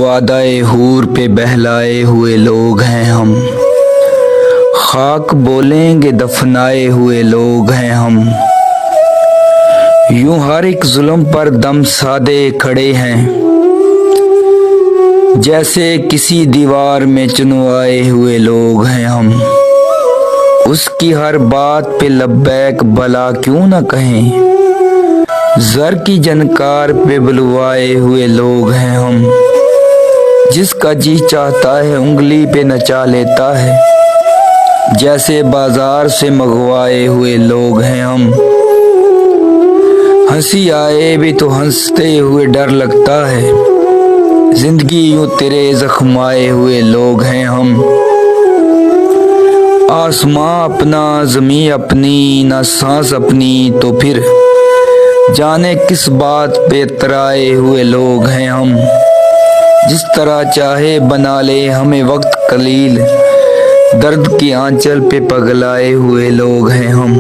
وعدۂ حور پہ بہلائے ہوئے لوگ ہیں ہم، خاک بولیں گے دفنائے ہوئے لوگ ہیں ہم، یوں ہر ایک ظلم پر دم سادے کھڑے ہیں، جیسے کسی دیوار میں چنوائے ہوئے لوگ ہیں ہم، اس کی ہر بات پہ لبیک بھلا کیوں نہ کہیں، زر کی جنکار پہ بلوائے ہوئے لوگ ہیں ہم، جس کا جی چاہتا ہے انگلی پہ نچا لیتا ہے، جیسے بازار سے منگوائے ہوئے لوگ ہیں ہم، ہنسی آئے بھی تو ہنستے ہوئے ڈر لگتا ہے، زندگی یوں تیرے زخمائے ہوئے لوگ ہیں ہم، آسماں اپنا زمیں اپنی نہ سانس اپنی تو پھر جانے کس بات پہ اترائے ہوئے لوگ ہیں ہم، جس طرح چاہے بنا لے ہمیں وقت قلیل، درد کی آنچل پہ پگلائے ہوئے لوگ ہیں ہم۔